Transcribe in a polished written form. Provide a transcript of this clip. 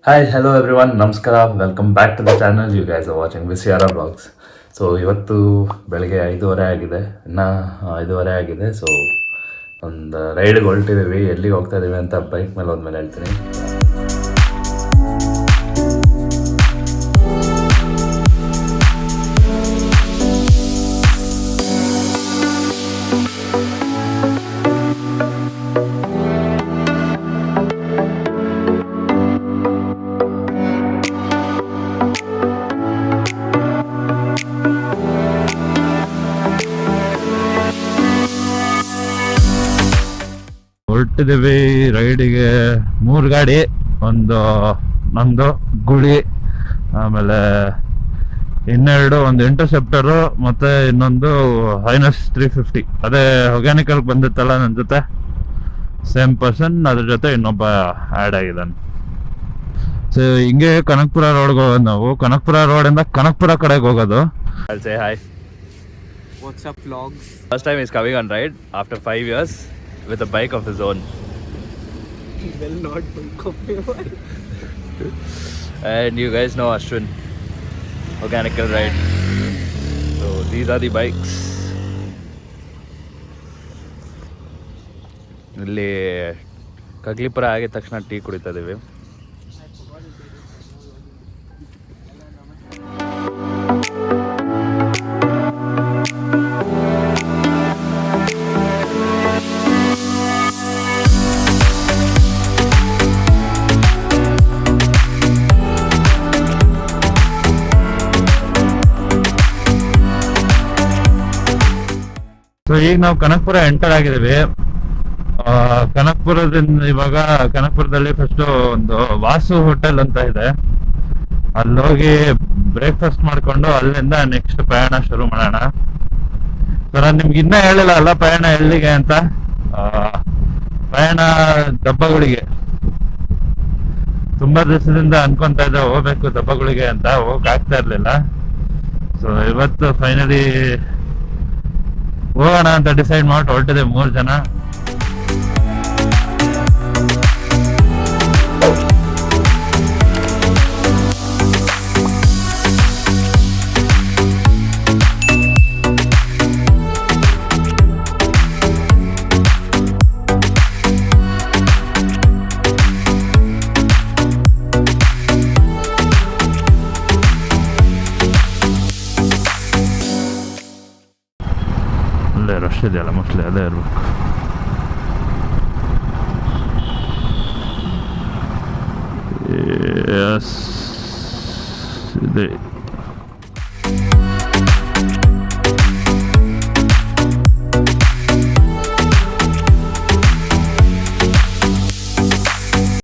Hi hello everyone ನಮಸ್ಕಾರ welcome back to the channel. You guys are watching ವಿಸಿಯಾರ blogs. So ಇವತ್ತು ಬೆಳಗ್ಗೆ 5:30 ಆಗಿದೆ, ಇನ್ನು 5:30 ಆಗಿದೆ. ಸೊ ಒಂದು ರೈಡ್ಗೆ ಹೊರಟಿದ್ದೀವಿ. ಎಲ್ಲಿಗೆ ಹೋಗ್ತಾ ಇದ್ದೀವಿ ಅಂತ ಬೈಕ್ ಮೇಲೆ ಹೋದ್ಮೇಲೆ ಹೇಳ್ತೀನಿ. ಹೊರಟಿದ್ದೀವಿ ರೈಡಿಗೆ. 3 ಗಾಡಿ, ಒಂದು ನಮ್ಮದು ಗುಳಿ, ಆಮೇಲೆ ಇನ್ನೆರಡು, ಒಂದು ಇಂಟರ್ಸೆಪ್ಟರು ಮತ್ತು ಇನ್ನೊಂದು ಹೈನಸ್ 350. ಅದೇ ಹೊಗ್ಯಾನಿಕಲ್ಗೆ ಬಂದಿತ್ತಲ್ಲ ನನ್ನ ಜೊತೆ, ಸೇಮ್ ಪರ್ಸನ್. ಅದ್ರ ಜೊತೆ ಇನ್ನೊಬ್ಬ ಆ್ಯಡ್ ಆಗಿದ್ದಾನೆ. ಸೊ ಹಿಂಗೆ ಕನಕಪುರ ರೋಡ್ಗೆ ಹೋಗೋದು ನಾವು. ಕನಕಪುರ ರೋಡಿಂದ ಕನಕಪುರ ಕಡೆಗೆ ಹೋಗೋದು. I'll say hi. What's up vlogs? First time he's coming on ride after 5 years with a bike of his own. He will not bike of your own. And you guys know Ashwin, organical ride. So these are the bikes. ಇಲ್ಲಿ ಕಗ್ಲಿಪುರ ಆಗಿದ ತಕ್ಷಣ tea ಕುಡಿತಾ ಇದೀವಿ. So ಈಗ ನಾವು Kanakapura enter ಆಗಿದ್ದೀವಿ. ಕನಕಪುರದಿಂದ ಇವಾಗ ಕನಕಪುರದಲ್ಲಿ first ಒಂದು ವಾಸು ಹೋಟೆಲ್ ಅಂತ ಇದೆ, ಅಲ್ಲೋಗಿ ಬ್ರೇಕ್ಫಾಸ್ಟ್ ಮಾಡಿಕೊಂಡು ಅಲ್ಲಿಂದ ನೆಕ್ಸ್ಟ್ ಪ್ರಯಾಣ ಶುರು ಮಾಡೋಣ. ಸೊ ನಾನು ನಿಮ್ಗೆ ಇನ್ನೂ ಹೇಳಿಲ್ಲ ಅಲ್ಲ ಪ್ರಯಾಣ ಎಲ್ಲಿಗೆ ಅಂತ. ಪ್ರಯಾಣ ದಬ್ಬಗುಳಿಗೆ. ತುಂಬಾ ದಿವಸದಿಂದ ಅನ್ಕೊಂತ ಇದ್ದೆ ಹೋಗ್ಬೇಕು ದಬ್ಬಗುಳಿಗೆ ಅಂತ, ಹೋಗಕ್ ಆಗ್ತಾ ಇರ್ಲಿಲ್ಲ. ಸೊ ಇವತ್ತು ಫೈನಲಿ ಹೋಗೋಣ ಅಂತ ಡಿಸೈಡ್ ಮಾಡಿ ಹೊರಟಿದೆ 3 ಜನ. ಅಲ್ಲೇ ರಶ್ ಇದೆಯಲ್ಲ, ಮೋಸ್ಟ್ಲಿ ಅದೇ ಇರ್ಬೇಕು. ಎಸ್ ಇದೆ.